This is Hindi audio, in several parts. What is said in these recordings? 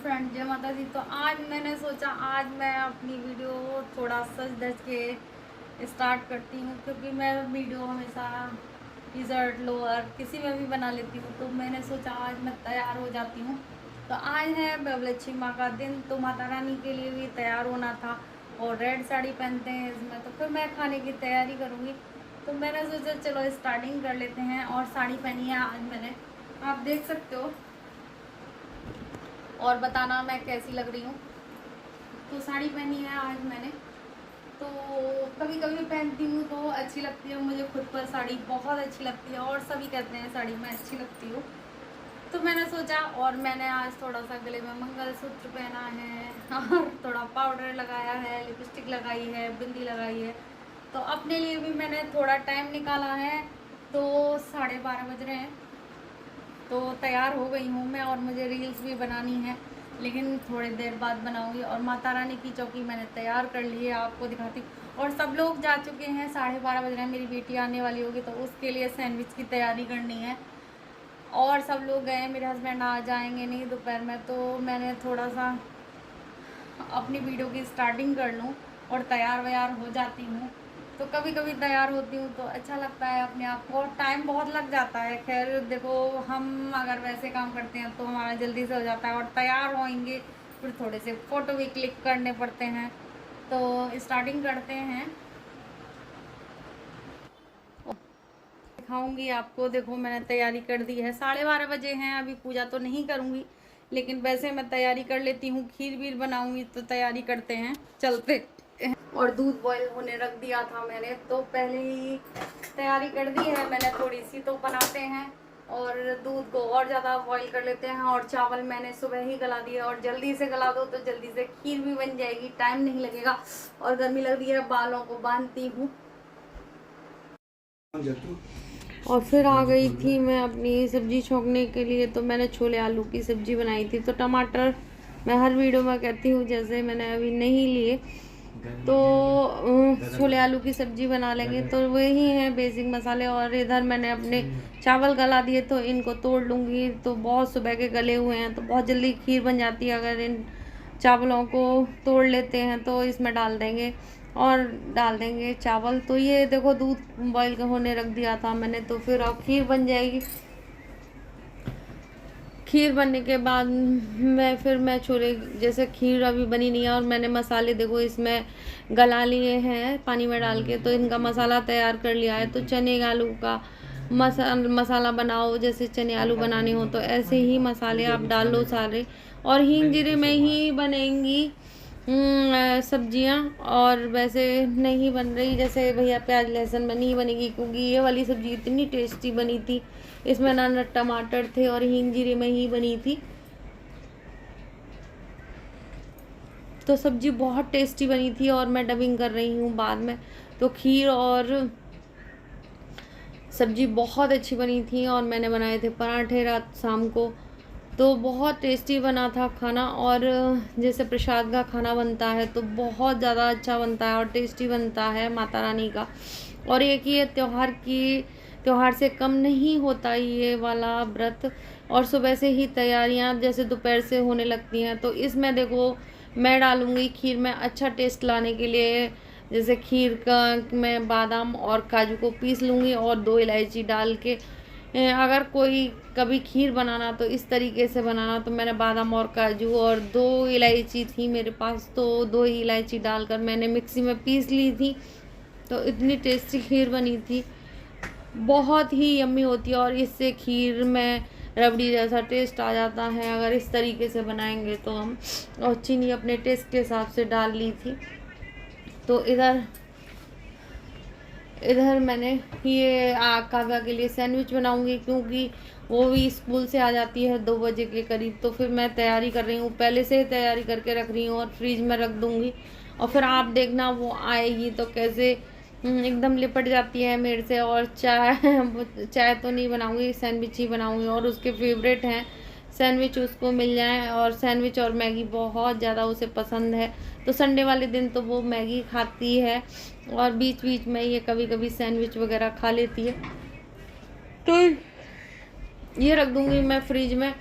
फ्रेंड, जय माता दी। तो आज मैंने सोचा आज मैं अपनी वीडियो थोड़ा सज धज के स्टार्ट करती हूँ, क्योंकि मैं वीडियो हमेशा टी शर्ट लोअर किसी में भी बना लेती हूँ। तो मैंने सोचा आज मैं तैयार हो जाती हूँ। तो आज है लक्ष्मी माँ का दिन, तो माता रानी के लिए भी तैयार होना था और रेड साड़ी पहनते हैं इसमें, तो फिर मैं खाने की तैयारी करूँगी। तो मैंने सोचा चलो स्टार्टिंग कर लेते हैं। और साड़ी पहनी है आज मैंने, आप देख सकते हो, और बताना मैं कैसी लग रही हूँ। तो साड़ी पहनी है आज मैंने, तो कभी कभी पहनती हूँ तो अच्छी लगती है मुझे खुद पर, साड़ी बहुत अच्छी लगती है और सभी कहते हैं साड़ी में अच्छी लगती हूँ। तो मैंने सोचा, और मैंने आज थोड़ा सा गले में मंगलसूत्र पहना है और थोड़ा पाउडर लगाया है, लिपस्टिक लगाई है, बिंदी लगाई है। तो अपने लिए भी मैंने थोड़ा टाइम निकाला है। तो 12:30 बज रहे हैं, तो तैयार हो गई हूँ मैं, और मुझे रील्स भी बनानी है, लेकिन थोड़ी देर बाद बनाऊंगी। और माता रानी की चौकी मैंने तैयार कर ली है, आपको दिखाती हूँ। और सब लोग जा चुके हैं, 12:30 बज रहे हैं, मेरी बेटी आने वाली होगी तो उसके लिए सैंडविच की तैयारी करनी है। और सब लोग गए, मेरे हस्बैंड आ जाएंगे नहीं दोपहर में, तो मैंने थोड़ा सा अपनी वीडियो की स्टार्टिंग कर लूँ और तैयार व्यार हो जाती हूँ। तो कभी कभी तैयार होती हूँ तो अच्छा लगता है अपने आप को, टाइम बहुत लग जाता है। खैर देखो, हम अगर वैसे काम करते हैं तो हमारा जल्दी से हो जाता है, और तैयार होएंगे फिर थोड़े से फ़ोटो भी क्लिक करने पड़ते हैं। तो स्टार्टिंग करते हैं, दिखाऊंगी आपको। देखो मैंने तैयारी कर दी है, 12:30 बजे हैं, अभी पूजा तो नहीं करूँगी, लेकिन वैसे मैं तैयारी कर लेती हूँ। खीर वीर बनाऊंगी, तो तैयारी करते हैं, चलते हैं। और दूध बॉईल होने रख दिया था मैंने, तो पहले ही तैयारी कर दी है मैंने थोड़ी सी। तो बनाते हैं और दूध को और ज़्यादा बॉईल कर लेते हैं। और चावल मैंने सुबह ही गला दिया, और जल्दी से गला दो तो जल्दी से खीर भी बन जाएगी, टाइम नहीं लगेगा। और गर्मी लग रही है, बालों को बांधती हूँ। और फिर आ गई थी मैं अपनी सब्जी छोंकने के लिए। तो मैंने छोले आलू की सब्जी बनाई थी। तो टमाटर मैं हर वीडियो में कहती हूँ, जैसे मैंने अभी नहीं लिए, तो छोले आलू की सब्जी बना लेंगे। तो वही हैं बेसिक मसाले। और इधर मैंने अपने चावल गला दिए, तो इनको तोड़ लूँगी। तो बहुत सुबह के गले हुए हैं, तो बहुत जल्दी खीर बन जाती है अगर इन चावलों को तोड़ लेते हैं। तो इसमें डाल देंगे और डाल देंगे चावल। तो ये देखो दूध बॉईल होने रख दिया था मैंने, तो फिर अब खीर बन जाएगी। खीर बनने के बाद मैं छोले, जैसे खीर अभी बनी नहीं है और मैंने मसाले देखो इसमें गला लिए हैं पानी में डाल के, तो इनका मसाला तैयार कर लिया है। तो चने आलू का मसाला बनाओ, जैसे चने आलू बनाने हो तो ऐसे ही मसाले आप डाल लो सारे। और हींग जीरे में ही बनेंगी सब्जियां, और वैसे नहीं बन रही जैसे भैया प्याज लहसुन में नहीं बनेगी, क्योंकि ये वाली सब्जी इतनी टेस्टी बनी थी, इसमें ना टमाटर थे और हींग जीरे में ही बनी थी। तो सब्जी बहुत टेस्टी बनी थी, और मैं डबिंग कर रही हूँ बाद में। तो खीर और सब्जी बहुत अच्छी बनी थी। और मैंने बनाए थे पराठे रात शाम को, तो बहुत टेस्टी बना था खाना। और जैसे प्रसाद का खाना बनता है तो बहुत ज़्यादा अच्छा बनता है और टेस्टी बनता है माता रानी का। और एक ये त्यौहार से कम नहीं होता ये वाला व्रत। और सुबह से ही तैयारियां जैसे दोपहर से होने लगती हैं। तो इसमें देखो मैं डालूँगी खीर में अच्छा टेस्ट लाने के लिए, जैसे खीर का मैं बादाम और काजू को पीस लूँगी और 2 इलायची डाल के। अगर कोई कभी खीर बनाना तो इस तरीके से बनाना। तो मैंने बादाम और काजू और 2 इलायची थी मेरे पास, तो 2 ही इलायची डालकर मैंने मिक्सी में पीस ली थी। तो इतनी टेस्टी खीर बनी थी, बहुत ही यम्मी होती है। और इससे खीर में रबड़ी जैसा टेस्ट आ जाता है अगर इस तरीके से बनाएंगे तो हम। और चीनी अपने टेस्ट के हिसाब से डाल ली थी। तो इधर मैंने ये काव्या के लिए सैंडविच बनाऊंगी, क्योंकि वो भी स्कूल से आ जाती है 2 बजे के करीब। तो फिर मैं तैयारी कर रही हूँ, पहले से ही तैयारी करके रख रही हूँ और फ्रीज में रख दूँगी। और फिर आप देखना वो आएगी तो कैसे एकदम लिपट जाती है मेरे से। और चाय तो नहीं बनाऊँगी, सैंडविच ही बनाऊँगी। और उसके फेवरेट हैं सैंडविच, उसको मिल जाए। और सैंडविच और मैगी बहुत ज़्यादा उसे पसंद है। तो संडे वाले दिन तो वो मैगी खाती है, और बीच बीच में ये कभी कभी सैंडविच वगैरह खा लेती है। तो ये रख दूँगी मैं फ्रिज में।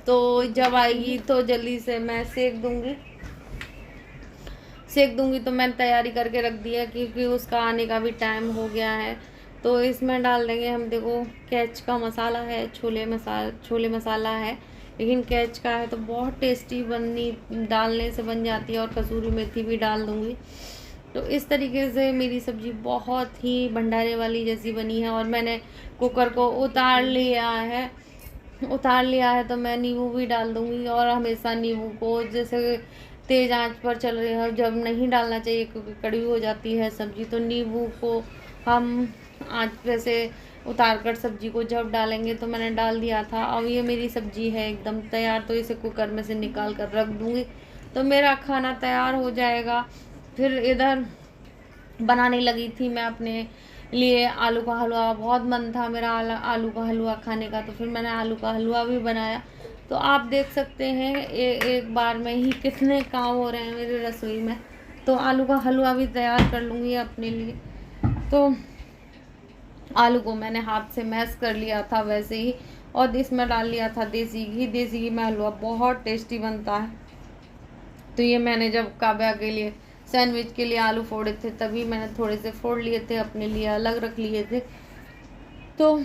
तो जब आएगी तो जल्दी से मैं सेक दूंगी। तो मैंने तैयारी करके रख दी है क्योंकि उसका आने का भी टाइम हो गया है। तो इसमें डाल देंगे हम, देखो कैच का मसाला है, छोले मसाला है, लेकिन कैच का है तो बहुत टेस्टी बननी डालने से बन जाती है। और कसूरी मेथी भी डाल दूँगी। तो इस तरीके से मेरी सब्ज़ी बहुत ही भंडारे वाली जैसी बनी है। और मैंने कुकर को उतार लिया है तो मैं नींबू भी डाल दूँगी। और हमेशा नींबू को जैसे तेज़ आंच पर चल रही है, जब नहीं डालना चाहिए क्योंकि कड़वी हो जाती है सब्ज़ी, तो नींबू को हम आंच पे से उतार कर सब्ज़ी को जब डालेंगे। तो मैंने डाल दिया था। अब ये मेरी सब्ज़ी है एकदम तैयार, तो इसे कुकर में से निकाल कर रख दूँगी तो मेरा खाना तैयार हो जाएगा। फिर इधर बनाने लगी थी मैं अपने लिए आलू का हलवा। बहुत मन था मेरा आलू का हलवा खाने का, तो फिर मैंने आलू का हलवा भी बनाया। तो आप देख सकते हैं एक बार में ही कितने काम हो रहे हैं मेरी रसोई में। तो आलू का हलवा भी तैयार कर लूँगी अपने लिए। तो आलू को मैंने हाथ से मैश कर लिया था वैसे ही, और इसमें डाल लिया था देसी घी में हलवा बहुत टेस्टी बनता है। तो ये मैंने जब काव्या के लिए सैंडविच के लिए आलू फोड़े थे तभी मैंने थोड़े से फोड़ लिए थे, अपने लिए अलग रख लिए थे। तो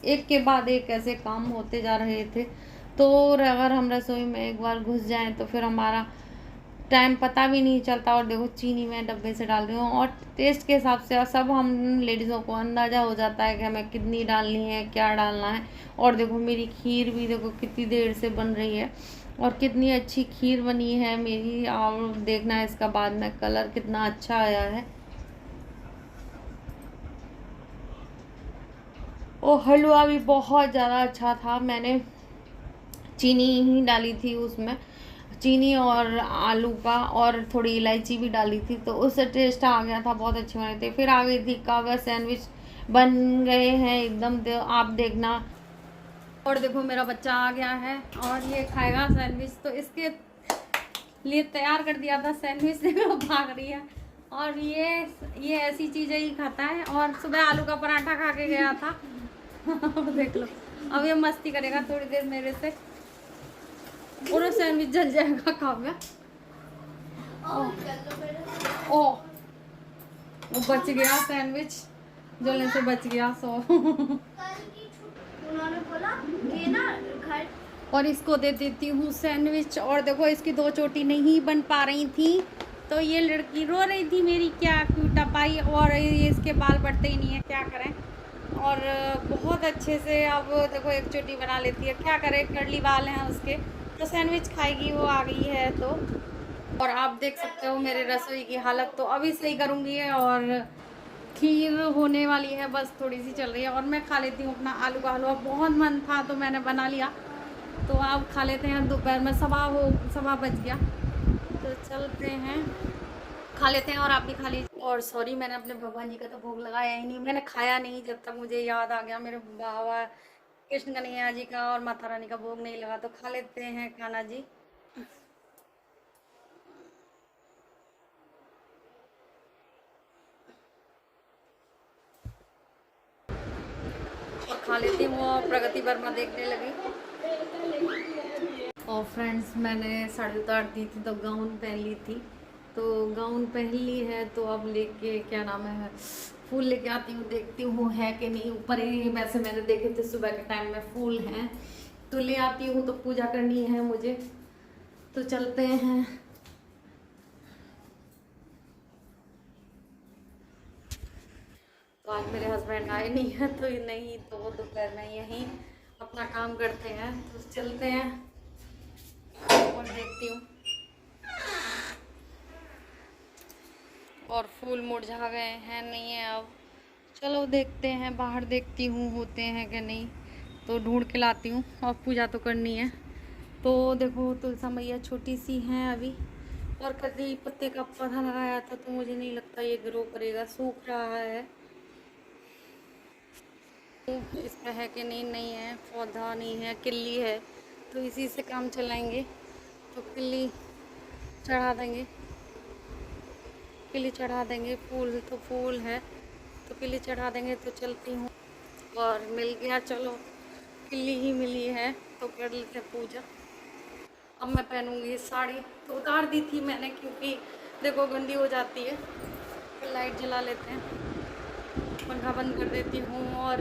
एक के बाद एक ऐसे काम होते जा रहे थे। तो अगर हम रसोई में एक बार घुस जाएं तो फिर हमारा टाइम पता भी नहीं चलता। और देखो चीनी मैं डब्बे से डाल रही हूँ, और टेस्ट के हिसाब से सब हम लेडीज़ों को अंदाज़ा हो जाता है कि हमें कितनी डालनी है, क्या डालना है। और देखो मेरी खीर भी देखो कितनी देर से बन रही है, और कितनी अच्छी खीर बनी है मेरी। और देखना इसका बाद में कलर कितना अच्छा आया है। और हलवा भी बहुत ज़्यादा अच्छा था। मैंने चीनी ही डाली थी उसमें, चीनी और आलू का, और थोड़ी इलायची भी डाली थी, तो उससे टेस्ट आ गया था, बहुत अच्छे बने थे। फिर आ गई थी काव्या, सैंडविच बन गए हैं एकदम, आप देखना। और देखो मेरा बच्चा आ गया है और ये खाएगा सैंडविच, तो इसके लिए तैयार कर दिया था सैंडविच। देखो भाग रही है। और ये ऐसी चीज़ें ही खाता है। और सुबह आलू का पराठा खा के गया था। देख लो अब ये मस्ती करेगा थोड़ी देर मेरे से, और सैंडविच जल जाएगा काव्या। ओ वो बच गया, सैंडविच जलने से बच गया। सो उन्होंने बोला कि ना घर, और इसको दे देती हूँ सैंडविच। और देखो इसकी 2 चोटी नहीं बन पा रही थी, तो ये लड़की रो रही थी मेरी, क्या क्यूटा पाई। और ये इसके बाल बढ़ते ही नहीं है, क्या करें। और बहुत अच्छे से अब देखो 1 चोटी बना लेती है, क्या करें, कर्ली बाल हैं उसके। तो सैंडविच खाएगी, वो आ गई है तो। और आप देख सकते हो मेरे रसोई की हालत, तो अभी सही करूँगी। और खीर होने वाली है, बस थोड़ी सी चल रही है। और मैं खा लेती हूँ अपना आलू का हलवा, बहुत मन था तो मैंने बना लिया। तो आप खा लेते हैं, दोपहर में 1:15 बज गया, तो चलते हैं खा लेते हैं। और आप भी खा लीजिए। और सॉरी मैंने अपने भगवान जी का तो भोग लगाया ही नहीं, मैंने खाया नहीं जब तक मुझे याद आ गया मेरे बाबा कृष्ण कन्हैया जी का और माता रानी का भोग नहीं लगा। तो खा लेते हैं खाना जी। और खा लेती हूँ और प्रगति वर्मा देखने लगी। और फ्रेंड्स मैंने साड़ी उतार दी थी तो गाउन पहन ली थी, तो गाउन पहन ली है। तो अब लेके क्या नाम है, फूल लेके आती हूँ, देखती हूँ है कि नहीं। ऊपर ही वैसे मैंने देखे थे सुबह के टाइम में फूल हैं, तो ले आती हूँ। तो पूजा करनी है मुझे, तो चलते हैं। तो आज मेरे हस्बैंड आए नहीं है, तो नहीं तो वो दोपहर में यहीं अपना काम करते हैं। तो चलते हैं और देखती हूँ। और फूल मुरझा गए हैं, नहीं है अब। चलो देखते हैं, बाहर देखती हूँ होते हैं कि नहीं, तो ढूंढ के लाती हूँ। और पूजा तो करनी है। तो देखो तुलसी मैया छोटी सी हैं अभी, और कभी पत्ते का पौधा लगाया था, तो मुझे नहीं लगता ये ग्रो करेगा, सूख रहा है। इसमें है कि नहीं, नहीं है, पौधा नहीं है, किल्ली है, तो इसी से काम चलाएंगे। तो किल्ली चढ़ा देंगे, किल्ली चढ़ा देंगे। फूल तो फूल है, तो किल्ली चढ़ा देंगे। तो चलती हूँ। और मिल गया, चलो किल्ली ही मिली है। तो कर लेते हैं पूजा। अब मैं पहनूंगी साड़ी, तो उतार दी थी मैंने क्योंकि देखो गंदी हो जाती है। फिर लाइट जला लेते हैं, पंखा बंद कर देती हूँ और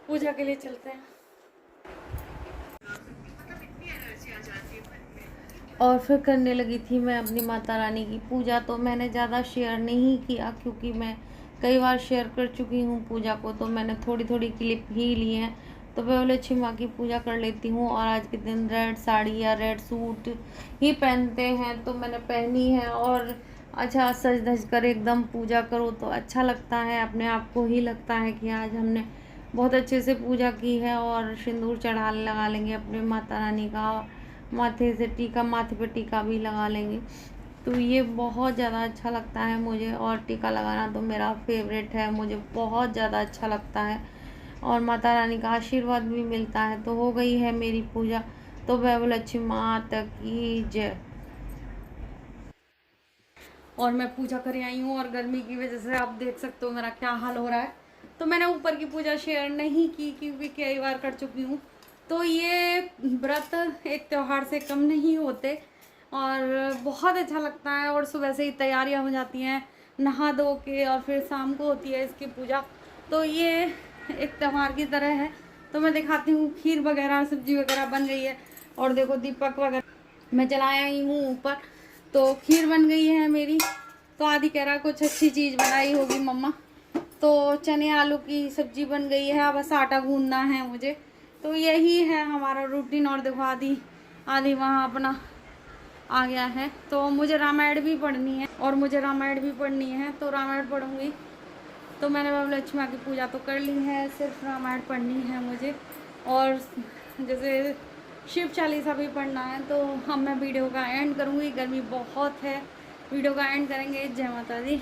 पूजा के लिए चलते हैं। और फिर करने लगी थी मैं अपनी माता रानी की पूजा। तो मैंने ज़्यादा शेयर नहीं किया क्योंकि मैं कई बार शेयर कर चुकी हूँ पूजा को, तो मैंने थोड़ी थोड़ी क्लिप ही ली है। तो मैं लक्ष्मी माँ की पूजा कर लेती हूँ। और आज के दिन रेड साड़ी या रेड सूट ही पहनते हैं, तो मैंने पहनी है। और अच्छा सज धज कर एकदम पूजा करो तो अच्छा लगता है, अपने आप को ही लगता है कि आज हमने बहुत अच्छे से पूजा की है। और सिंदूर चढ़ा लगा लेंगे अपने माता रानी का, माथे से टीका, माथे पे टीका भी लगा लेंगे। तो ये बहुत ज़्यादा अच्छा लगता है मुझे, और टीका लगाना तो मेरा फेवरेट है, मुझे बहुत ज़्यादा अच्छा लगता है। और माता रानी का आशीर्वाद भी मिलता है। तो हो गई है मेरी पूजा। तो वह लक्ष्मी माता की जय। और मैं पूजा कर आई हूँ, और गर्मी की वजह से आप देख सकते हो मेरा क्या हाल हो रहा है। तो मैंने ऊपर की पूजा शेयर नहीं की क्योंकि कई बार कर चुकी हूँ। तो ये व्रत एक त्यौहार से कम नहीं होते, और बहुत अच्छा लगता है। और सुबह से ही तैयारियां हो जाती हैं नहा धो के, और फिर शाम को होती है इसकी पूजा। तो ये एक त्यौहार की तरह है। तो मैं दिखाती हूँ, खीर वगैरह सब्जी वगैरह बन गई है। और देखो दीपक वगैरह मैं जलाया ही हूँ ऊपर। तो खीर बन गई है मेरी। तो आदि कह रहा कुछ अच्छी चीज़ बनाई होगी मम्मा। तो चने आलू की सब्जी बन गई है, बस आटा गूंदना है मुझे। तो यही है हमारा रूटीन। और देखो आदि आदि वहाँ अपना आ गया है। तो मुझे रामायण भी पढ़नी है, तो रामायण पढ़ूंगी। तो मैंने बाबा लक्ष्मी माँ की पूजा तो कर ली है, सिर्फ रामायण पढ़नी है मुझे। और जैसे शिव चालीसा भी पढ़ना है। तो हम मैं वीडियो का एंड करूँगी, गर्मी बहुत है। वीडियो का एंड करेंगे। जय माता दी।